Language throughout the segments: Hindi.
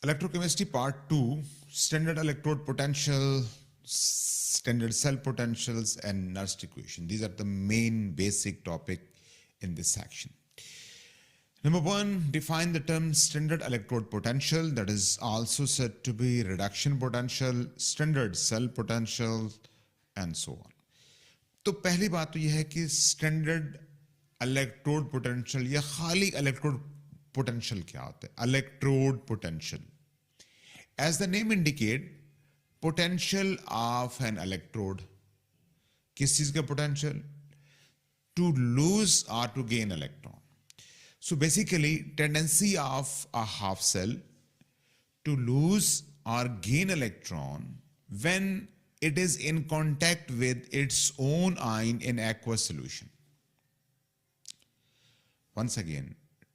Electrochemistry part 2, standard electrode potential, standard cell potentials, and Nernst equation. These are the main basic topic in this section. Number one, define the term standard electrode potential, that is also said to be reduction potential, standard cell potential, and so on. तो पहली बात तो यह है कि स्टैंडर्ड इलेक्ट्रोड पोटेंशियल या खाली इलेक्ट्रोड पोटेंशियल क्या होता है? Electrode potential, as the name indicate, potential of an electrode. किस चीज का पोटेंशियल? टू लूज और to gain electron. So basically, tendency of a half cell to lose or gain electron when it is in contact with its own ion in aqueous solution. Once again,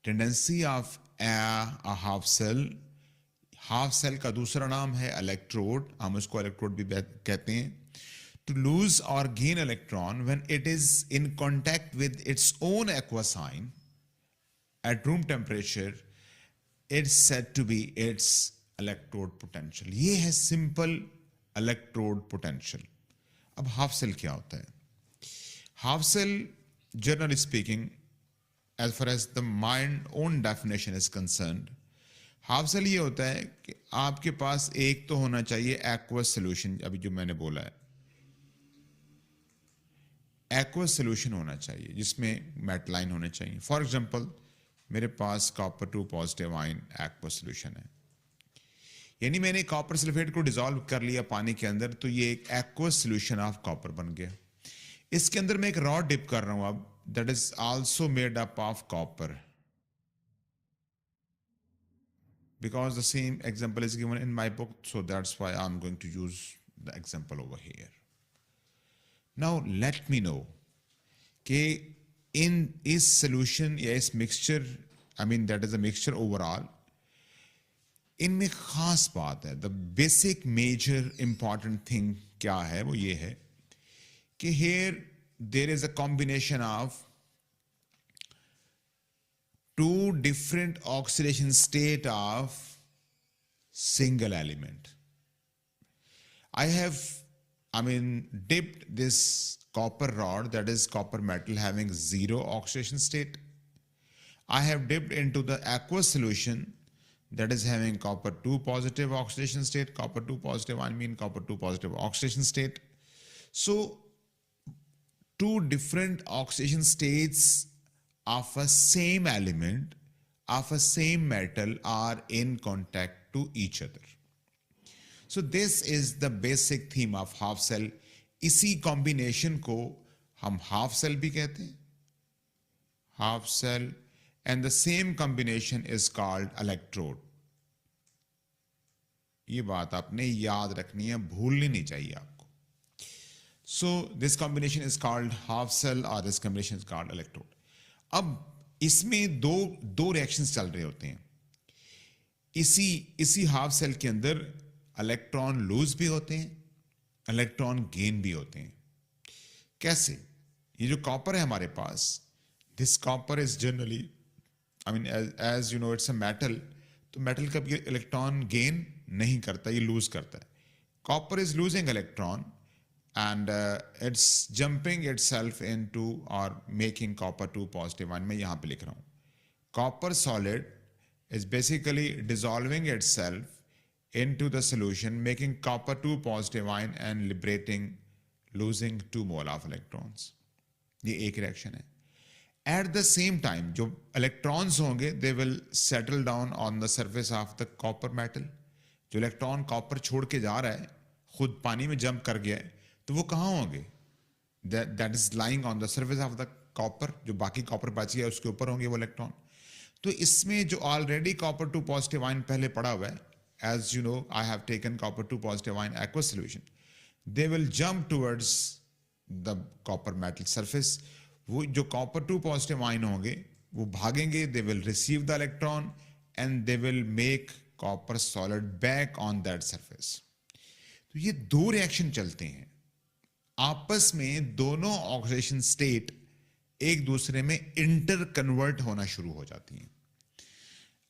tendency of a half cell का दूसरा नाम है electrode, हम उसको electrode भी कहते हैं, to lose or gain electron when it is in contact with its own aqueous ion at room temperature, it's said to be its electrode potential. ये है simple electrode potential. अब half cell क्या होता है? Half cell, generally speaking, as far as the my own definition is concerned, half cell ये होता है कि आपके पास एक तो होना चाहिए aqueous solution, अभी जो मैंने बोला है, aqueous solution होना चाहिए जिसमें मेटलाइन होने चाहिए. फॉर एग्जाम्पल, मेरे पास copper 2 positive ion aqueous solution है, यानी मैंने कॉपर सल्फेट को डिसॉल्व कर लिया पानी के अंदर, तो ये एक एक्वस सोल्यूशन ऑफ कॉपर बन गया. इसके अंदर मैं एक रॉड डिप कर रहा हूं अब, that is also made up of copper, because the same example is given in my book, so that's why I am going to use the example over here. Now let me know कि in is solution या इस mixture, I mean that is a mixture overall, इनमें खास बात है, the basic major important thing क्या है? वो ये है कि here there is a combination of two different oxidation state of single element. Dipped this copper rod, that is copper metal having zero oxidation state. I have dipped into the aqueous solution that is having copper 2 positive oxidation state, copper 2 positive, copper 2 positive oxidation state. So, two different oxidation states of a same element, of a same metal are in contact to each other. So this is the basic theme of half cell. इसी combination को हम half cell भी कहते हैं, half cell, and the same combination is called electrode. ये बात आपने याद रखनी है, भूलनी नहीं चाहिए आपको. So this combination is called half cell or this combination is called electrode. अब इसमें दो reactions चल रहे होते हैं. इसी half cell के अंदर इलेक्ट्रॉन लूज भी होते हैं, इलेक्ट्रॉन गेन भी होते हैं. कैसे? ये जो कॉपर है हमारे पास, this copper is generally, as you know, it's a metal, तो मेटल कभी इलेक्ट्रॉन गेन नहीं करता, ये लूज करता है. Copper is losing electron and it's jumping itself into और मेकिंग कॉपर 2 पॉजिटिव आयन. मैं यहां पे लिख रहा हूं, copper solid is basically dissolving itself into the solution, making copper 2 positive ion and losing 2 mole of electrons. ये एक reaction है. At the same time, जो electrons होंगे, they will settle down on the surface of the copper metal. जो electron copper छोड़ के जा रहा है, खुद पानी में jump कर गया है, तो वो कहाँ होंगे? That is lying on the surface of the copper. जो बाकी copper बच गया उसके ऊपर होंगे वो electron. तो इसमें जो already copper 2 positive ion पहले पड़ा हुआ है, as you know, I have taken copper 2 positive ion aqueous solution, they will jump towards the copper metal surface. वो जो copper 2 positive ion होंगे वो भागेंगे, they will receive the electron and they will make copper solid back on that surface. तो ये दो रिएक्शन चलते हैं, आपस में दोनों ऑक्सीडेशन स्टेट एक दूसरे में इंटर कन्वर्ट होना शुरू हो जाती हैं.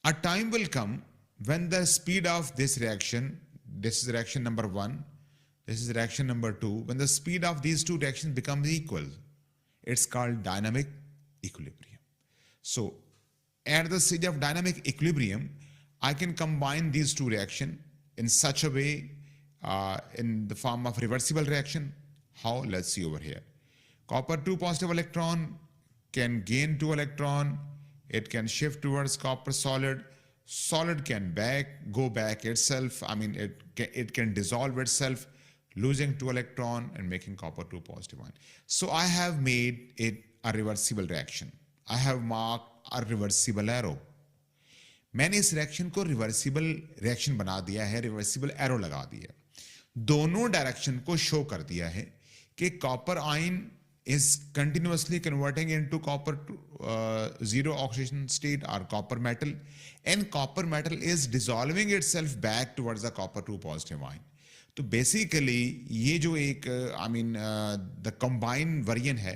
A time will come when the speed of this reaction, this is reaction number 1, this is reaction number 2, when the speed of these two reactions becomes equal, it's called dynamic equilibrium. So at the stage of dynamic equilibrium, I can combine these two reactions in such a way, in the form of reversible reaction. How? Let's see over here. Copper 2 positive electron can gain 2 electron. It can shift towards copper solid. Solid can go back itself. I mean, it can dissolve itself, losing 2 electron and making copper 2 positive ion. So I have made it a reversible reaction. I have marked a reversible arrow. मैंने इस रिएक्शन को रिवर्सिबल रिएक्शन बना दिया है, रिवर्सिबल एरो लगा दिया, दोनों डायरेक्शन को शो कर दिया है कि copper ion is continuously converting into copper zero oxidation state or copper metal, and copper metal is dissolving itself back towards the copper 2 positive ion. तो बेसिकली ये जो एक the combined variant है,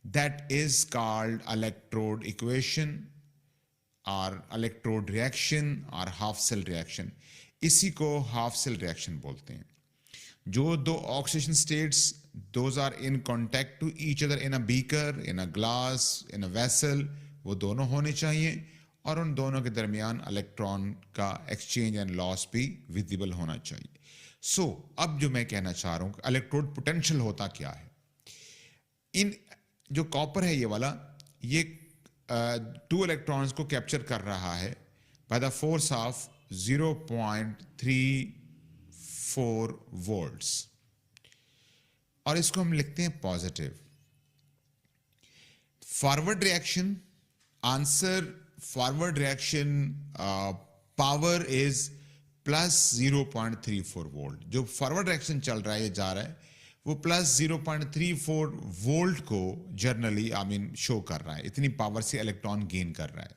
that is called electrode equation or electrode reaction or half cell reaction. इसी को half cell reaction बोलते हैं. जो दो oxidation states, those are in contact to each other in a beaker, in a glass, in a vessel, वो दोनों होने चाहिए और उन दोनों के दरमियान इलेक्ट्रॉन का एक्सचेंज एंड लॉस भी विजिबल होना चाहिए. सो अब जो मैं कहना चाह रहा हूं, इलेक्ट्रोड पोटेंशियल होता क्या है. इन जो कॉपर है ये वाला, ये 2 इलेक्ट्रॉन्स को कैप्चर कर रहा है by the force of 0.34 volts और इसको हम लिखते हैं positive. Forward reaction answer, forward reaction power is plus 0.34 volt. जो फॉरवर्ड रिएक्शन चल रहा है, ये जा रहा है, वो प्लस 0.34 वोल्ट को जर्नली शो कर रहा है. इतनी पावर से इलेक्ट्रॉन गेन कर रहा है.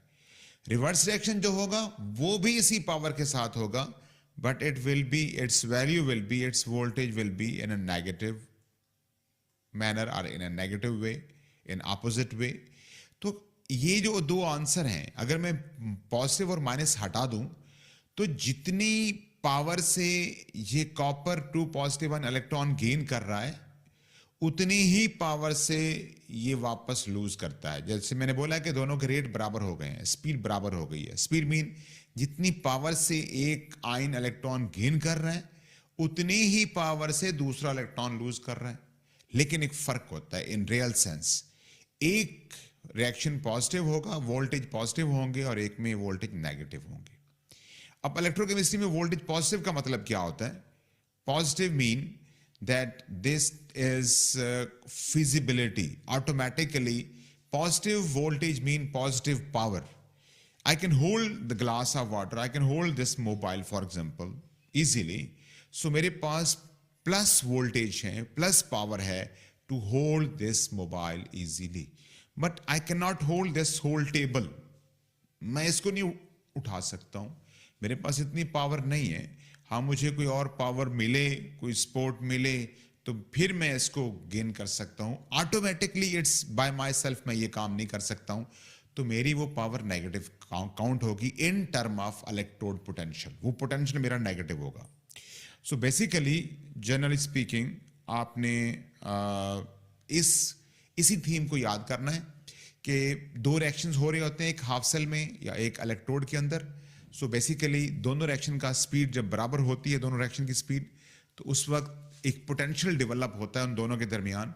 रिवर्स रिएक्शन जो होगा वो भी इसी पावर के साथ होगा, but it will be, it's value will be, it's voltage will be in a negative manner और इन a negative way, in opposite way. तो ये जो दो आंसर हैं, अगर मैं पॉजिटिव और माइनस हटा दूं तो जितनी पावर से ये copper 2 positive one electron gain कर रहा है, उतनी ही पावर से ये वापस लूज करता है. जैसे मैंने बोला कि दोनों के रेट बराबर हो गए हैं, स्पीड बराबर हो गई है. स्पीड मीन जितनी पावर से एक आयन इलेक्ट्रॉन गेन कर रहा है, उतनी ही पावर से दूसरा इलेक्ट्रॉन लूज कर रहा है. लेकिन एक फर्क होता है इन रियल सेंस. एक रिएक्शन पॉजिटिव होगा, वोल्टेज पॉजिटिव होंगे, और एक में वोल्टेज नेगेटिव होंगे. अब इलेक्ट्रोकेमिस्ट्री में वोल्टेज पॉजिटिव का मतलब क्या होता है? Positive mean that this is feasibility. Automatically positive voltage mean positive power. I can hold the glass of water, I can hold this mobile for example easily. So मेरे पास प्लस वोल्टेज है, प्लस पावर है to hold this mobile easily. But I cannot hold this whole table. मैं इसको नहीं उठा सकता हूं, मेरे पास इतनी पावर नहीं है. हाँ, मुझे कोई और पावर मिले, कोई सपोर्ट मिले, तो फिर मैं इसको गेन कर सकता हूं. Automatically it's by my self मैं ये काम नहीं कर सकता हूं, तो मेरी वो पावर नेगेटिव काउंट होगी in term of electrode potential. वो पोटेंशियल मेरा नेगेटिव होगा. सो बेसिकली जनरली स्पीकिंग आपने इसी थीम को याद करना है कि दो रिएक्शंस हो रहे होते हैं, एक हाफ सेल में या एक इलेक्ट्रोड के अंदर. सो बेसिकली दोनों रिएक्शन का स्पीड जब बराबर होती है, दोनों रिएक्शन की स्पीड, तो उस वक्त एक पोटेंशियल डेवलप होता है उन दोनों के दरमियान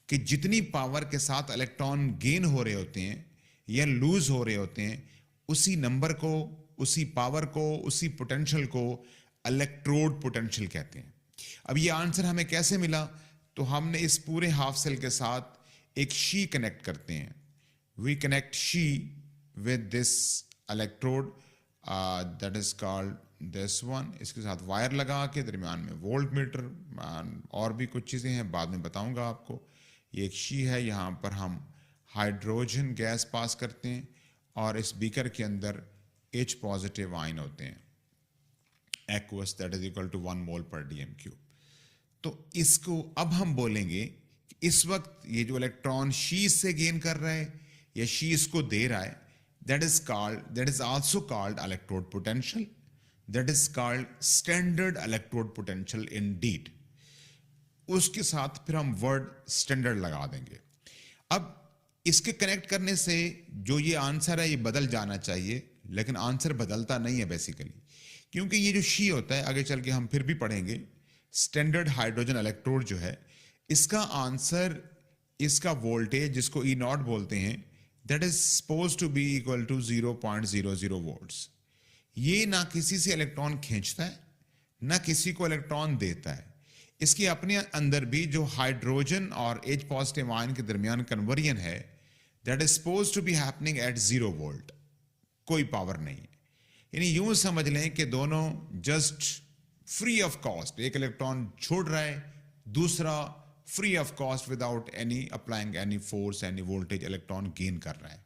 कि जितनी पावर के साथ इलेक्ट्रॉन गेन हो रहे होते हैं या लूज हो रहे होते हैं, उसी नंबर को, उसी पावर को, उसी पोटेंशियल को इलेक्ट्रोड पोटेंशियल कहते हैं. अब ये आंसर हमें कैसे मिला? तो हमने इस पूरे हाफ सेल के साथ एक शी कनेक्ट करते हैं. We connect SHE with this electrode that is called this one. इसके साथ वायर लगा के दरमियान में वोल्ट मीटर और भी कुछ चीज़ें हैं, बाद में बताऊंगा आपको. ये एक शी है, यहाँ पर हम हाइड्रोजन गैस पास करते हैं और इस बीकर के अंदर H पॉजिटिव आयन होते हैं, aqueous, that is equal to 1 mole per dm cube. तो इसको अब हम बोलेंगे कि इस वक्त ये जो इलेक्ट्रॉन शी से गेन कर रहा है या शी इसको दे रहा है, that is also called electrode potential. That is called standard electrode potential Indeed. उसके साथ फिर हम वर्ड स्टैंडर्ड लगा देंगे। अब इसके कनेक्ट करने से जो ये आंसर है ये बदल जाना चाहिए, लेकिन आंसर बदलता नहीं है बेसिकली, क्योंकि ये जो शी होता है आगे चल के हम फिर भी पढ़ेंगे, स्टैंडर्ड हाइड्रोजन इलेक्ट्रोड जो है इसका आंसर, इसका वोल्टेज जिसको ई नॉट बोलते हैं, that is suppose to be equal to 0.00 volts. ये ना किसी से इलेक्ट्रॉन खींचता है ना किसी को इलेक्ट्रॉन देता है। इसके अपने अंदर भी जो हाइड्रोजन और H पॉजिटिव आयन के दरमियान कन्वर्जन है, that is suppose to be happening at 0 volt, कोई पावर नहीं है। यानी यूं समझ लें कि दोनों जस्ट फ्री ऑफ कॉस्ट, एक इलेक्ट्रॉन छोड़ रहा है, दूसरा free of cost without any applying any force any voltage electron gain कर रहा है।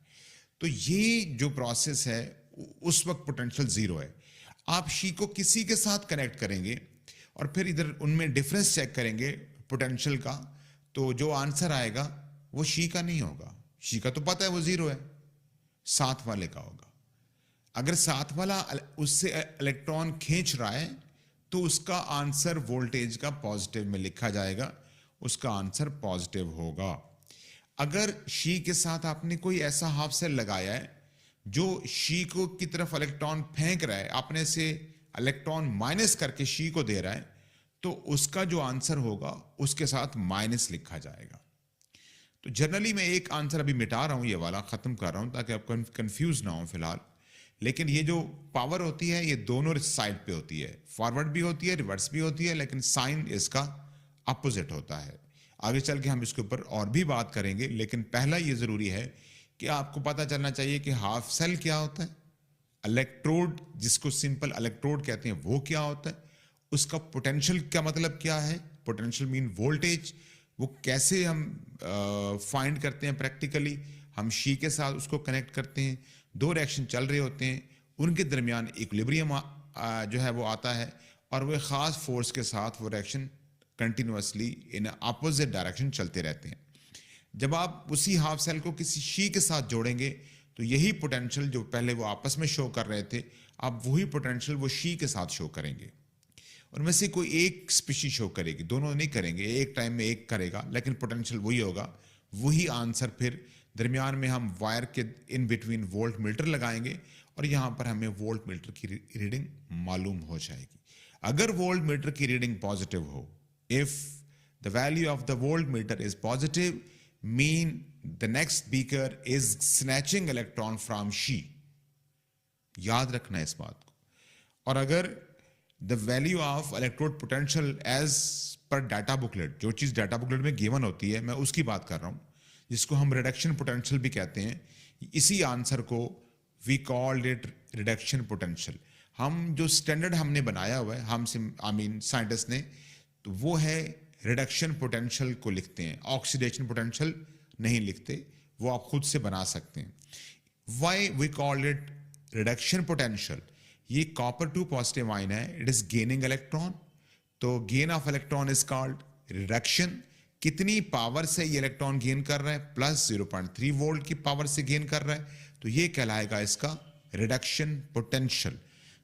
तो ये जो प्रोसेस है उस वक्त पोटेंशियल जीरो है। आप शी को किसी के साथ कनेक्ट करेंगे और फिर इधर उनमें डिफरेंस चेक करेंगे पोटेंशियल का, तो जो आंसर आएगा वो शी का नहीं होगा। शी का तो पता है वो जीरो है, साथ वाले का होगा। अगर साथ वाला उससे इलेक्ट्रॉन खींच रहा है तो उसका आंसर वोल्टेज का पॉजिटिव में लिखा जाएगा, उसका आंसर पॉजिटिव होगा। अगर शी के साथ आपने कोई ऐसा हाफ सेल लगाया है जो शी को की तरफ इलेक्ट्रॉन फेंक रहा है, अपने से इलेक्ट्रॉन माइनस करके शी को दे रहा है, तो उसका जो आंसर होगा उसके साथ माइनस लिखा जाएगा। तो जनरली मैं एक आंसर अभी मिटा रहा हूं, ये वाला खत्म कर रहा हूं ताकि आप कंफ्यूज ना हो फिलहाल। लेकिन ये जो पावर होती है ये दोनों साइड पे होती है, फॉरवर्ड भी होती है रिवर्स भी होती है, लेकिन साइन इसका अपोजिट होता है। आगे चल के हम इसके ऊपर और भी बात करेंगे, लेकिन पहला ये जरूरी है कि आपको पता चलना चाहिए कि हाफ सेल क्या होता है, इलेक्ट्रोड जिसको सिंपल इलेक्ट्रोड कहते हैं वो क्या होता है, उसका पोटेंशियल का मतलब क्या है, पोटेंशियल मीन वोल्टेज, वो कैसे हम फाइंड करते हैं प्रैक्टिकली। हम शी के साथ उसको कनेक्ट करते हैं, दो रिएक्शन चल रहे होते हैं, उनके दरमियान इक्विलिब्रियम जो है वो आता है और वो खास फोर्स के साथ वो reaction continuously in opposite direction चलते रहते हैं। जब आप उसी हाफ सेल को किसी शी के साथ जोड़ेंगे तो यही पोटेंशियल जो पहले वो आपस में शो कर रहे थे, अब वही पोटेंशियल वो शी के साथ शो करेंगे। उनमें से कोई एक स्पीशीज शो करेगी, दोनों नहीं करेंगे, एक टाइम में एक करेगा, लेकिन पोटेंशियल वही होगा। वही आंसर फिर दरमियान में हम वायर के इन बिटवीन वोल्ट मीटर लगाएंगे और यहां पर हमें वोल्ट मीटर की रीडिंग मालूम हो जाएगी। अगर वोल्ट मीटर की रीडिंग पॉजिटिव हो, if the value of the volt meter is positive, mean the next beaker is snatching electron from she। याद रखना इस बात को। और अगर the value of electrode potential as per data booklet, जो चीज डाटा बुकलेट में गिवन होती है मैं उसकी बात कर रहा हूं, जिसको हम रिडक्शन पोटेंशियल भी कहते हैं, इसी आंसर को we called it reduction potential. हम जो स्टैंडर्ड हमने बनाया हुआ है, हम साइंटिस्ट ने, तो वो है रिडक्शन पोटेंशियल को लिखते हैं, ऑक्सीडेशन पोटेंशियल नहीं लिखते, वो आप खुद से बना सकते हैं। Why we call it reduction potential? ये कॉपर 2 पॉजिटिव आयन है, इट इज गेनिंग इलेक्ट्रॉन, तो gain of electron is called reduction. कितनी पावर से ये इलेक्ट्रॉन गेन कर रहा है? प्लस 0.3 वोल्ट की पावर से गेन कर रहा है, तो ये कहलाएगा इसका reduction potential.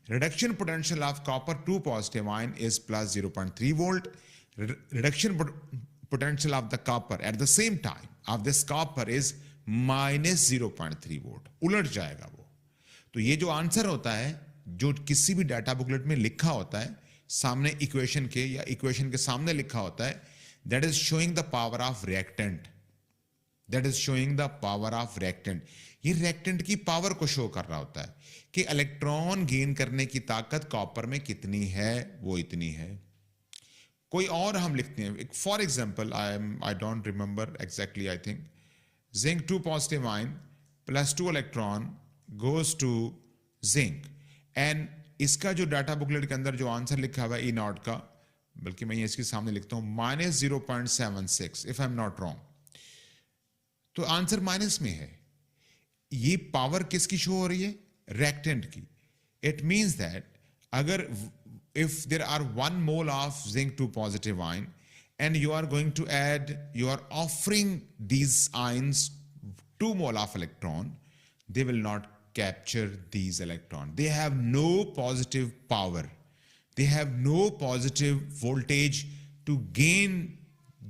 Reduction potential of copper 2 positive ion is plus 0.3 volt. Reduction potential of the copper at the same time of this copper is minus 0.3 volt, उलट जाएगा वो। तो ये जो आंसर होता है जो किसी भी डाटा बुकलेट में लिखा होता है सामने इक्वेशन के या इक्वेशन के सामने लिखा होता है, that is showing the power of reactant, that is showing the power of reactant। ये रिएक्टेंट की पावर को शो कर रहा होता है कि इलेक्ट्रॉन गेन करने की ताकत कॉपर में कितनी है, वो इतनी है। कोई और हम लिखते हैं, for example I don't remember exactly, I think zinc 2 positive ion plus 2 electron goes to zinc, and इसका जो डाटा बुकलेट के अंदर जो आंसर लिखा हुआ है ई नॉट का, बल्कि मैं ये इसके सामने लिखता हूं minus 0.76 if I am not wrong, तो आंसर माइनस में है। ये पावर किसकी शो हो रही है? रिएक्टेंट की। इट मींस दैट अगर if there are 1 mole of zinc 2 positive ion and you are going to add, you are offering these ions 2 mole of electron, they will not capture these electrons. They have no positive power. They have no positive voltage to gain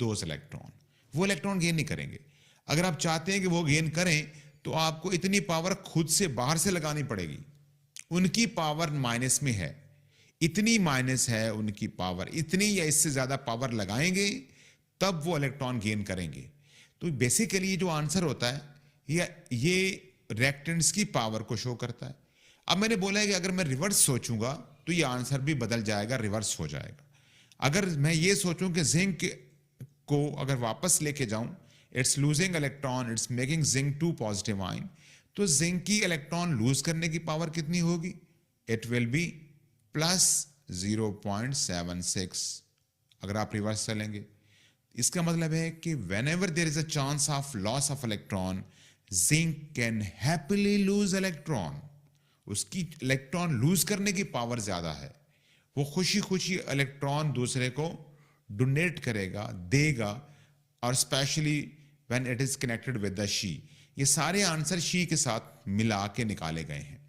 those electron. वो इलेक्ट्रॉन गेन नहीं करेंगे. अगर आप चाहते हैं कि वो गेन करें तो आपको इतनी पावर खुद से बाहर से लगानी पड़ेगी. उनकी पावर माइनस में है, इतनी माइनस है उनकी पावर, इतनी या इससे ज्यादा पावर लगाएंगे तब वो इलेक्ट्रॉन गेन करेंगे. तो बेसिकली ये जो आंसर होता है ये रिएक्टेंट्स की पावर को शो करता है. अब मैंने बोला है कि अगर मैं रिवर्स सोचूंगा तो ये आंसर भी बदल जाएगा, रिवर्स हो जाएगा. अगर मैं ये सोचूं कि जिंक को अगर वापस लेके जाऊं, it's losing electron, it's making zinc 2 positive ion, तो जिंक की इलेक्ट्रॉन लूज करने की पावर कितनी होगी? It will be plus 0.76. अगर आप रिवर्स चलेंगे, इसका मतलब है कि whenever there is a chance of loss of electron, zinc can happily lose electron. उसकी इलेक्ट्रॉन लूज करने की पावर ज्यादा है. वो खुशी खुशी इलेक्ट्रॉन दूसरे को डोनेट करेगा, देगा, और specially when it is connected with the she. ये सारे आंसर शी के साथ मिला के निकाले गए हैं.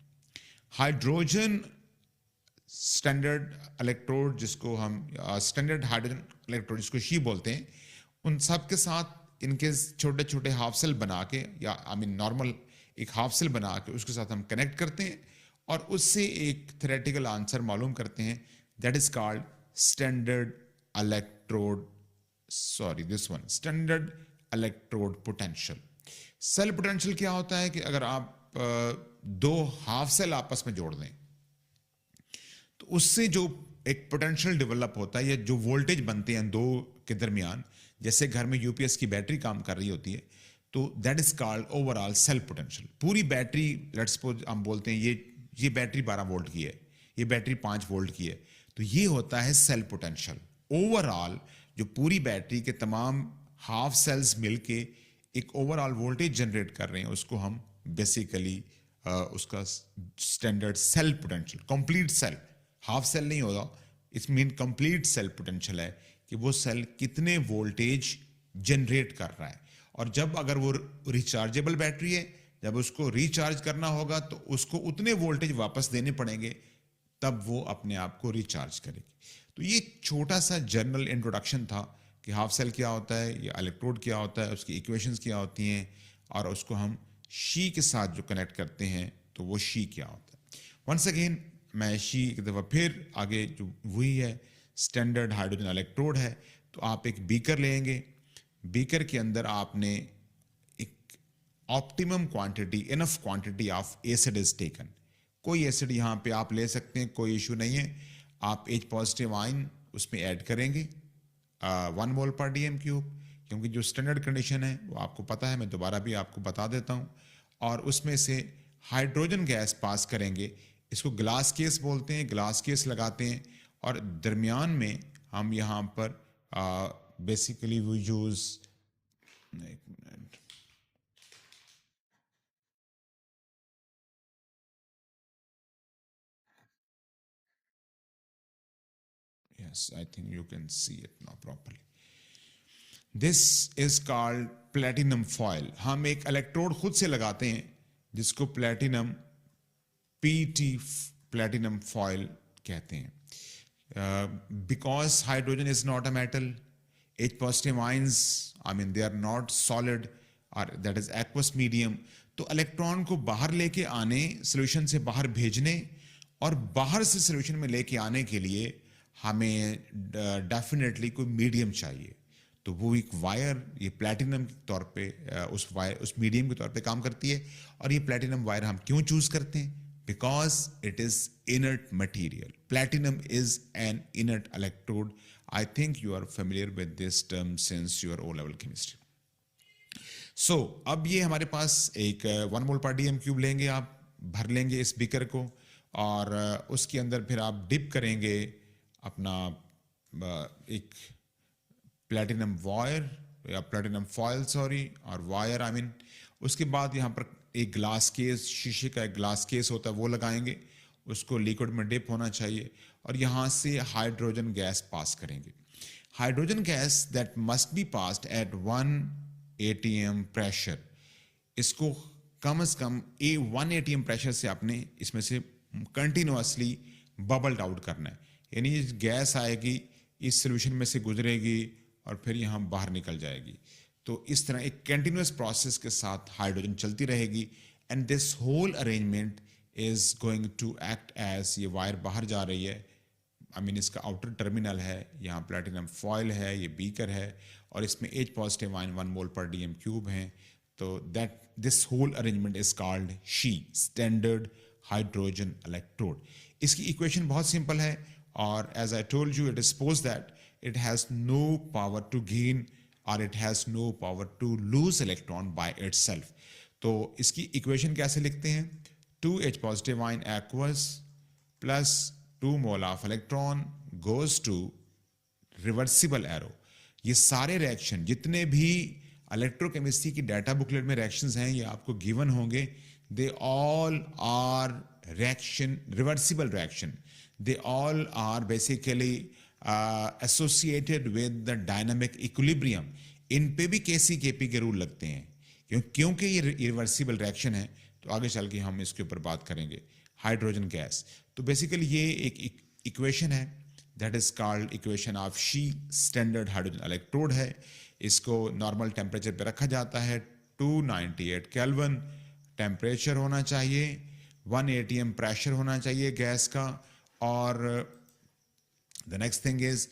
हाइड्रोजन स्टैंडर्ड इलेक्ट्रोड, जिसको हम स्टैंडर्ड हाइड्रोजन इलेक्ट्रोड जिसको शी बोलते हैं, उन सब के साथ इनके छोटे छोटे हाफ सेल बना के, या नॉर्मल एक हाफ सेल बना के उसके साथ हम कनेक्ट करते हैं और उससे एक थ्योरेटिकल आंसर मालूम करते हैं. That is called standard electrode, standard electrode potential. Cell potential क्या होता है कि अगर आप दो हाफ सेल आपस में जोड़ दें तो उससे जो एक पोटेंशियल डेवलप होता है, या जो वोल्टेज बनते हैं दो के दरमियान, जैसे घर में यूपीएस की बैटरी काम कर रही होती है, तो that is called overall cell potential. पूरी बैटरी, लेट्स सपोज हम बोलते हैं ये बैटरी 12 वोल्ट की है, ये बैटरी 5 वोल्ट की है, तो ये होता है सेल पोटेंशियल. ओवरऑल जो पूरी बैटरी के तमाम हाफ सेल्स मिलके एक ओवरऑल वोल्टेज जनरेट कर रहे हैं, उसको हम बेसिकली उसका standard cell potential, complete cell, half cell नहीं होगा, it's mean complete cell potential है कि वो सेल कितने वोल्टेज जनरेट कर रहा है. और जब अगर वो रिचार्जेबल बैटरी है, जब उसको रिचार्ज करना होगा तो उसको उतने वोल्टेज वापस देने पड़ेंगे, तब वो अपने आप को रिचार्ज करेगी. तो ये छोटा सा जनरल इंट्रोडक्शन था कि हाफ सेल क्या होता है, ये इलेक्ट्रोड क्या होता है, उसकी इक्वेशंस क्या होती हैं, और उसको हम शी के साथ जो कनेक्ट करते हैं तो वो शी क्या होता है. वंस अगेन मैं शी एक दफ़ा फिर आगे, जो वही है स्टैंडर्ड हाइड्रोजन इलेक्ट्रोड है. तो आप एक बीकर लेंगे, बीकर के अंदर आपने एक optimum quantity, enough quantity of acid is taken. कोई एसिड यहाँ पे आप ले सकते हैं, कोई इशू नहीं है. आप H पॉजिटिव आयन उसमें ऐड करेंगे 1 मोल पर डीएम क्यूब, क्योंकि जो स्टैंडर्ड कंडीशन है वो आपको पता है, मैं दोबारा भी आपको बता देता हूँ. और उसमें से हाइड्रोजन गैस पास करेंगे, इसको ग्लास केस बोलते हैं, ग्लास केस लगाते हैं, और दरमियान में हम यहाँ पर बेसिकली वो यूज, एक minute, yes, I think you can see it now properly. This is called platinum foil. हम एक इलेक्ट्रोड खुद से लगाते हैं जिसको प्लेटिनम पीटी प्लेटिनम फॉयल कहते हैं. Because hydrogen is not a metal, H positive ions, they are not solid, or that is aqueous medium. तो इलेक्ट्रॉन को बाहर लेके आने, सोल्यूशन से बाहर भेजने और बाहर से सोल्यूशन में लेके आने के लिए हमें डेफिनेटली कोई मीडियम चाहिए. तो वो एक वायर, ये प्लैटिनम के तौर पे उस मीडियम के तौर पे काम करती है. और ये प्लैटिनम वायर हम क्यों चूज करते हैं? Because it is inert material. Platinum is an inert electrode. I think you are familiar with this term since your O level chemistry. So अब ये हमारे पास एक 1 मोल पर डीएम क्यूब लेंगे, आप भर लेंगे इस बीकर को, और उसके अंदर फिर आप डिप करेंगे अपना एक प्लैटिनम वायर या प्लैटिनम फॉयल, सॉरी, और वायर उसके बाद यहाँ पर एक ग्लास केस, शीशे का एक ग्लास केस होता है, वो लगाएंगे, उसको लिक्विड में डिप होना चाहिए, और यहाँ से हाइड्रोजन गैस पास करेंगे. Hydrogen gas that must be passed at 1 atm pressure. इसको कम से कम 1 atm प्रेशर से आपने इसमें से कंटिन्यूअसली बबल्ड आउट करना है, यानी गैस आएगी, इस सोल्यूशन में से गुजरेगी और फिर यहाँ बाहर निकल जाएगी। तो इस तरह एक कंटिन्यूअस प्रोसेस के साथ हाइड्रोजन चलती रहेगी, and this whole arrangement is going to act as, ये वायर बाहर जा रही है, इसका आउटर टर्मिनल है, यहाँ प्लैटिनम फॉयल है, ये बीकर है, और इसमें H positive ion 1 mole per DM cube हैं। तो that this whole arrangement is called SHE, standard hydrogen electrode. इसकी इक्वेशन बहुत सिंपल है, और as I told you, it is suppose that it has no power to gain or it has no power to lose electron by itself. तो इसकी इक्वेशन कैसे लिखते हैं? 2H positive ion aqueous plus 2 mole of electron goes to reversible arrow. ये सारे रिएक्शन, जितने भी इलेक्ट्रोकेमिस्ट्री की डाटा बुकलेट में रिएक्शंस हैं, ये आपको गिवन होंगे। They all are reaction, reversible reaction, they all are basically associated with the dynamic equilibrium. इन पे भी केसी केपी के रूल लगते हैं, क्योंकि ये रिवर्सिबल रिएक्शन है। तो आगे चल के हम इसके ऊपर बात करेंगे। हाइड्रोजन गैस, तो बेसिकली ये एक इक्वेशन है, that is called equation of she, standard hydrogen electrode है। इसको नॉर्मल टेम्परेचर पे रखा जाता है, 298 केल्विन टेम्परेचर होना चाहिए, 1 atm प्रेशर होना चाहिए गैस का, और द नेक्स्ट थिंग इज,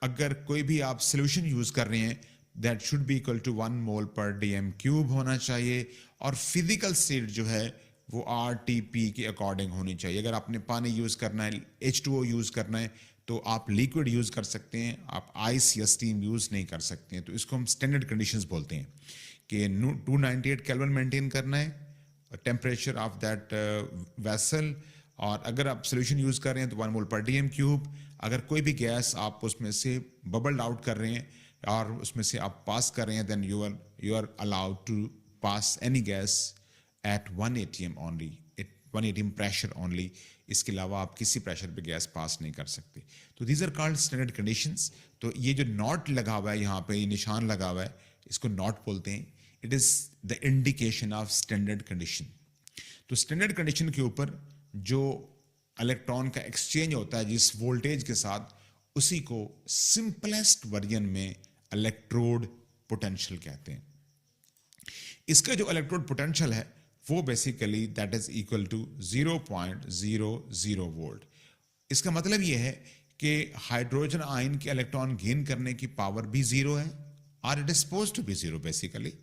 अगर कोई भी आप सोल्यूशन यूज कर रहे हैं, that should be equal to 1 mole per DM cube होना चाहिए, और फिजिकल स्टेट जो है वो RTP के अकॉर्डिंग होनी चाहिए। अगर आपने पानी यूज करना है, H2O यूज करना है, तो आप लिक्विड यूज कर सकते हैं, आप आइस या स्टीम यूज नहीं कर सकते हैं। तो इसको हम स्टैंडर्ड कंडीशंस बोलते हैं कि 298 केल्विन मेंटेन करना है टेम्परेचर ऑफ दैट वेसल, और अगर आप सोल्यूशन यूज कर रहे हैं तो 1 मोल पर DM क्यूब। अगर कोई भी गैस आप उसमें से बबल्ड आउट कर रहे हैं और उसमें से आप पास कर रहे हैं, then you are allowed to pass any gas at 1 atm only, 1 atm pressure only. इसके अलावा आप किसी प्रेशर पे गैस पास नहीं कर सकते। तो these are called standard conditions. तो ये जो नॉट लगा हुआ है यहाँ पे, ये निशान लगा हुआ है, इसको नॉट बोलते हैं। It is the indication of standard condition. तो स्टैंडर्ड कंडीशन के ऊपर जो इलेक्ट्रॉन का एक्सचेंज होता है जिस वोल्टेज के साथ, उसी को सिंपलेस्ट वर्जन में इलेक्ट्रोड पोटेंशियल कहते हैं। इसका जो इलेक्ट्रोड पोटेंशियल है वो basically that is equal to 0.00 volt. इसका मतलब यह है कि हाइड्रोजन आयन के इलेक्ट्रॉन गेन करने की पावर भी जीरो है, और it is supposed to be zero basically.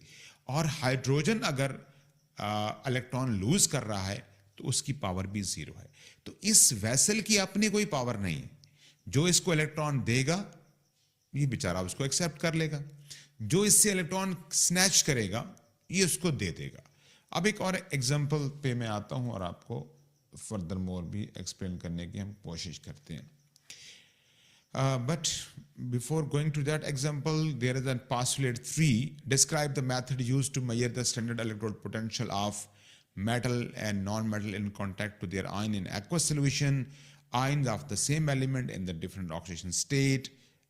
और हाइड्रोजन अगर इलेक्ट्रॉन लूज कर रहा है तो उसकी पावर भी जीरो है। तो इस वेसल की अपनी कोई पावर नहीं है। जो इसको इलेक्ट्रॉन देगा, ये बेचारा उसको एक्सेप्ट कर लेगा, जो इससे इलेक्ट्रॉन स्नैच करेगा, ये उसको दे देगा। अब एक और एग्जांपल पे मैं आता हूं और आपको फर्दर मोर भी एक्सप्लेन करने की हम कोशिश करते हैं। But before going to that example, there is a postulate 3. Describe the method used to measure the standard electrode potential of metal and non-metal in contact to their ion in aqueous solution, ions of the same element in the different oxidation state.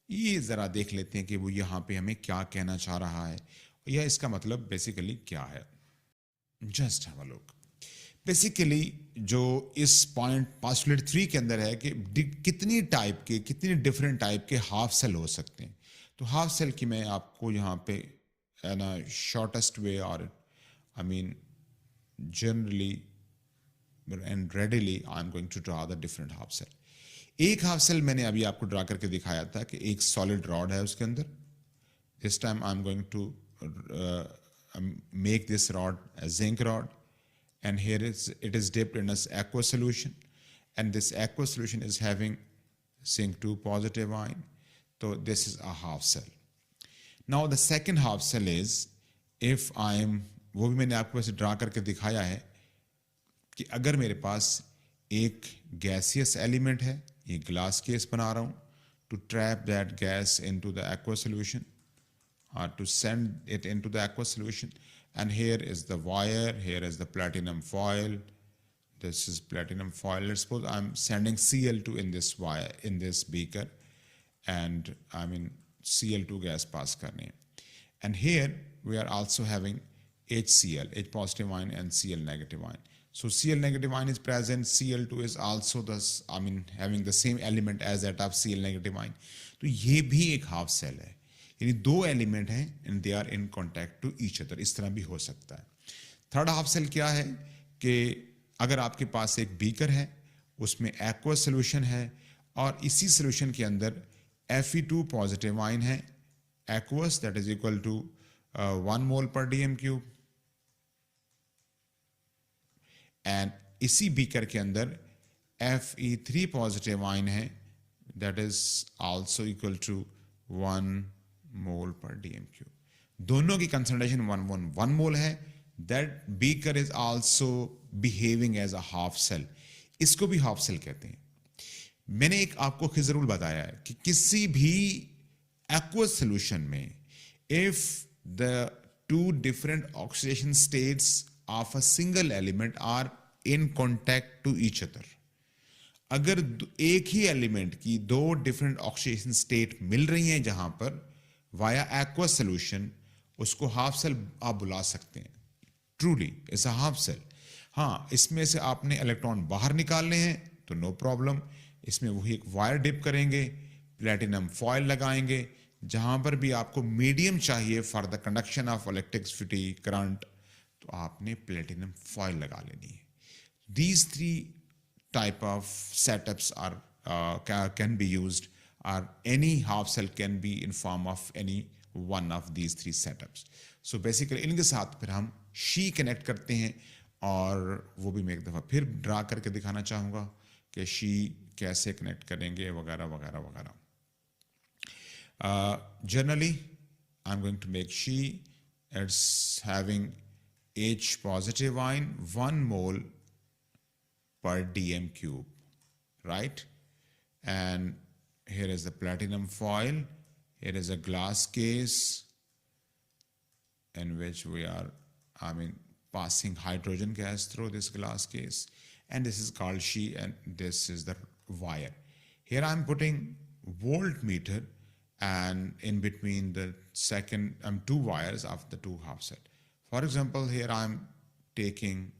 ये जरा देख लेते हैं कि वो यहाँ पे हमें क्या कहना चाह रहा है, या इसका मतलब बेसिकली क्या है। Just have a look. Basically जो इस पॉइंट postulate 3 के अंदर है कि कितनी टाइप के, कितनी डिफरेंट टाइप के हाफ सेल हो सकते हैं। तो हाफ सेल की मैं आपको यहाँ पे ना शॉर्टेस्ट वे, और generally and readily I'm going to draw the different half cell. एक हाफ सेल मैंने अभी आपको ड्रा करके दिखाया था कि एक सॉलिड रॉड है उसके अंदर। This time I'm going to make this rod a zinc rod, and here it is dipped in an aqueous solution, and this aqueous solution is having zinc 2 positive ion. So this is a half cell. Now the second half cell is, if I am, वो भी मैंने आपको ऐसे ड्रा करके दिखाया है कि अगर मेरे पास एक गैसियस एलिमेंट है, ये ग्लास केस बना रहा हूं, to trap that gas into the aqueous solution or to send it into the aqueous solution, and here is the wire, here is the platinum foil, this is platinum foil. Let's suppose I'm sending Cl2 in this wire, in this beaker, and Cl2 gas pass karne, and here we are also having HCl, H positive ion and Cl negative ion. So Cl negative ion is present, Cl2 is also having the same element as that of Cl negative ion. तो ये भी एक हाफ सेल है, यानी दो एलिमेंट हैं and they are in contact to each other. इस तरह भी हो सकता है. थर्ड हाफ सेल क्या है कि अगर आपके पास एक बीकर है, उसमें एक्वस सोल्यूशन है और इसी सोल्यूशन के अंदर Fe2 पॉजिटिव आयन है, aqueous, that is equal to 1 mole per DM cube, and इसी बीकर के अंदर Fe3 पॉजिटिव आयन है, that is also equal to 1 mole per DM cube. दोनों की कंसंट्रेशन 1 मोल है. That beaker is also behaving as a half cell. इसको भी हाफ सेल कहते हैं. मैंने एक आपको खिज़र रूल बताया है कि किसी भी एक्वस सॉल्यूशन में if the two different oxidation states of a single element are in contact to each other, अगर एक ही एलिमेंट की दो डिफरेंट ऑक्सीडेशन स्टेट मिल रही हैं जहां पर वाया एक्वस सॉल्यूशन, उसको हाफ सेल आप बुला सकते हैं. Truly it's a half cell. हाँ, इसमें से आपने इलेक्ट्रॉन बाहर निकालने हैं तो नो प्रॉब्लम, इसमें वही एक वायर डिप करेंगे, प्लेटिनम फॉयल लगाएंगे. जहां पर भी आपको मीडियम चाहिए for the conduction of electricity current, तो आपने प्लेटिनम फॉयल लगा लेनी है. These three type of setups can be used, or any half cell can be in form of any one of these three setups. So basically इनके साथ फिर हम शी कनेक्ट करते हैं, और वो भी मैं एक दफ़ा फिर ड्रा करके दिखाना चाहूँगा कि शी कैसे कनेक्ट करेंगे वगैरह वगैरह वगैरह. Generally I'm going to make she. It's having H positive ion 1 mole per dm cube, right? And here is the platinum foil, here is a glass case in which we are passing hydrogen gas through this glass case, and this is called she, and this is the wire. Here I'm putting voltmeter, and in between the second two wires of the two half cell. For example, here I'm taking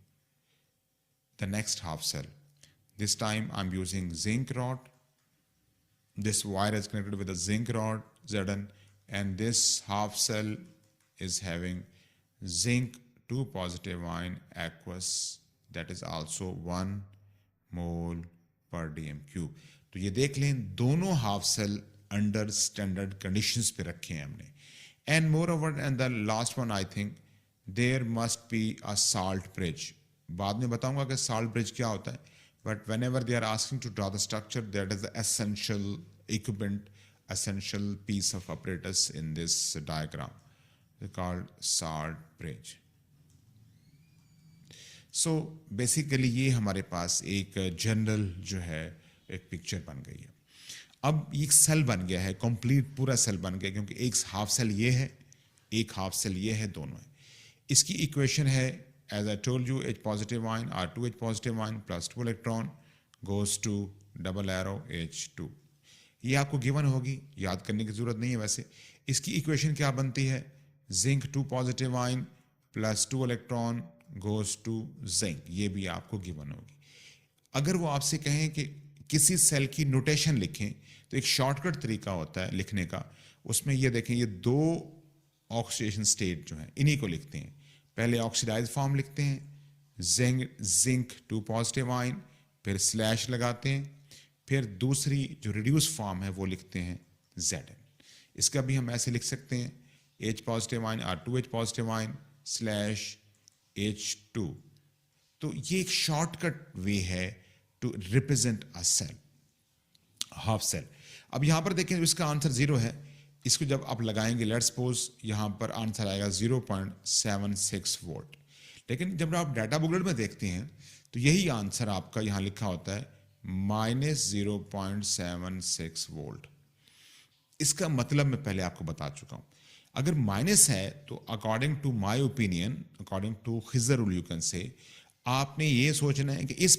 the next half cell. This time I'm using zinc rod. This wire is connected with a zinc rod Zn, and this half cell is having zinc 2 positive ion aqueous, that is also 1 mole per dm cube. तो ये देख लें दोनों half cell under standard conditions पे रखे हैं हमने. And moreover, and the last one I think there must be a salt bridge. बाद में बताऊंगा कि साल्ट ब्रिज क्या होता है, but whenever they are asking to draw the structure, that is the essential equipment, essential piece of apparatus in this diagram. They're called salt bridge. So basically ये हमारे पास एक जनरल जो है एक पिक्चर बन गई है. अब एक सेल बन गया है, कंप्लीट पूरा सेल बन गया, क्योंकि एक हाफ सेल ये है, एक हाफ सेल ये है, दोनों है. इसकी इक्वेशन है, as I told you, H positive ion or 2H positive ion plus 2 electron goes to double arrow H2. ये आपको गिवन होगी, याद करने की जरूरत नहीं है. वैसे इसकी इक्वेशन क्या बनती है, zinc 2 positive ion plus 2 electron goes to zinc. ये भी आपको गिवन होगी. अगर वो आपसे कहें कि किसी सेल की नोटेशन लिखें, तो एक शॉर्टकट तरीका होता है लिखने का. उसमें ये देखें, ये दो ऑक्सीडेशन स्टेट जो हैं इन्हीं को लिखते हैं. पहले ऑक्सीडाइज फॉर्म लिखते हैं, जिंक 2 पॉजिटिव आयन, फिर स्लैश लगाते हैं, फिर दूसरी जो रिड्यूस फॉर्म है वो लिखते हैं Zn. इसका भी हम ऐसे लिख सकते हैं, H पॉजिटिव आयन और 2H positive ion slash H2. तो ये एक शॉर्टकट वे है to represent a cell, half cell. अब यहां पर देखें इसका आंसर 0 है. इसको जब आप लगाएंगे, लेट्स सपोज यहां पर आंसर आएगा 0.76 वोल्ट. लेकिन जब आप डाटा बुकलेट में देखते हैं तो यही आंसर आपका यहां लिखा होता है -0.76 वोल्ट. इसका मतलब मैं पहले आपको बता चुका हूं. अगर माइनस है तो according to my opinion, according to Khizar rule you can say, आपने ये सोचना है कि इस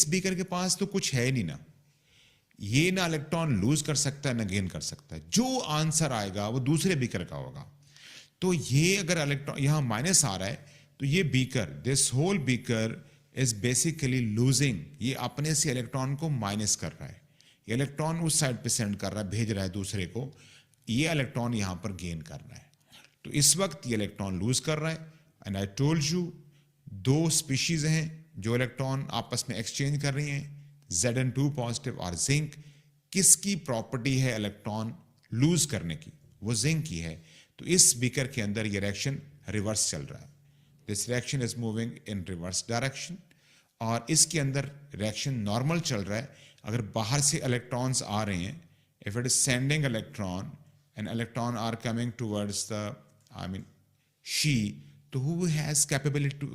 बीकर के पास तो कुछ है नहीं ना, ये ना इलेक्ट्रॉन लूज कर सकता है ना गेन कर सकता है. जो आंसर आएगा वो दूसरे बीकर का होगा. तो ये अगर इलेक्ट्रॉन यहां माइनस आ रहा है तो ये beaker, this whole beaker is basically losing, ये अपने से इलेक्ट्रॉन को माइनस कर रहा है, ये इलेक्ट्रॉन उस साइड पे सेंड कर रहा है, भेज रहा है दूसरे को, ये इलेक्ट्रॉन यहां पर गेन कर रहा है। तो इस वक्त ये इलेक्ट्रॉन लूज कर रहा है। एंड आई टोल्ड यू दो स्पीशीज हैं जो इलेक्ट्रॉन आपस में एक्सचेंज कर रही हैं, Zn2 पॉजिटिव और जिंक। किसकी प्रॉपर्टी है इलेक्ट्रॉन लूज करने की? वो जिंक की है। तो इस बीकर के अंदर ये रिएक्शन रिवर्स चल रहा है, this reaction is moving in reverse direction, और इसके अंदर रिएक्शन नॉर्मल चल रहा है। अगर बाहर से इलेक्ट्रॉन्स आ रहे हैं, if it is sending electron and electron are coming towards the she, तो who has capability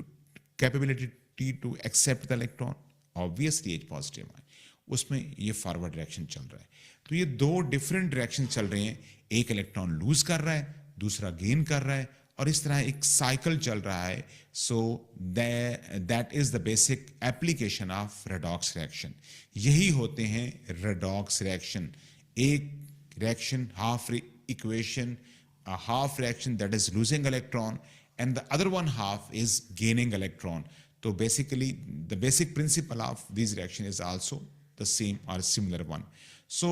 to accept the electron? Obviously H positive है, उसमें ये फॉरवर्ड डायरेक्शन चल रहा है। तो ये दो डिफरेंट डायरेक्शन चल रहे हैं, एक इलेक्ट्रॉन लूज कर रहा है, दूसरा गेन कर रहा है, और इस तरह एक साइकिल चल रहा है। So that is the basic application of redox reaction. यही होते हैं रेडॉक्स रिएक्शन, एक reaction half equation, a half reaction that is losing electron and the other one half is gaining electron. So basically the basic principle of these reaction is also the same or similar one. So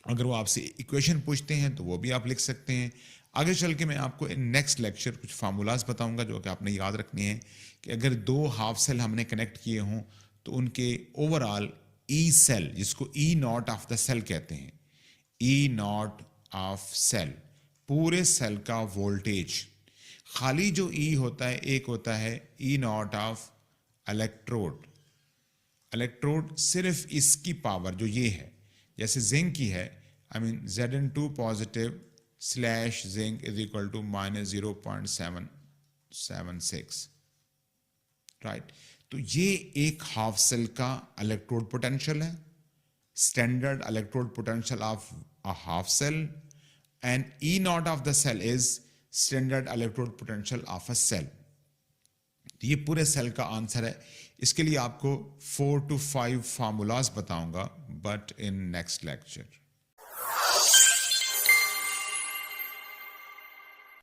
अगर वो आपसे इक्वेशन पूछते हैं तो वो भी आप लिख सकते हैं। आगे चल के मैं आपको नेक्स्ट लेक्चर कुछ फार्मूलाज बताऊंगा जो कि आपने याद रखने हैं कि अगर दो हाफ सेल हमने कनेक्ट किए हों तो उनके ओवरऑल ई सेल, जिसको ई नॉट ऑफ द सेल कहते हैं, ई नॉट ऑफ सेल, पूरे सेल का वोल्टेज, खाली जो ई होता है एक होता है ई नॉट ऑफ इलेक्ट्रोड। इलेक्ट्रोड सिर्फ इसकी पावर जो ये है, जैसे जिंक की है, Zn2 positive slash zinc is equal to -0.776, right. तो ये एक हाफ सेल का इलेक्ट्रोड पोटेंशियल है, standard electrode potential of a half cell, and E naught of the cell is standard electrode potential of a cell. तो ये पूरे सेल का आंसर है। इसके लिए आपको 4 to 5 फार्मूलाज बताऊंगा, बट इन नेक्स्ट लेक्चर।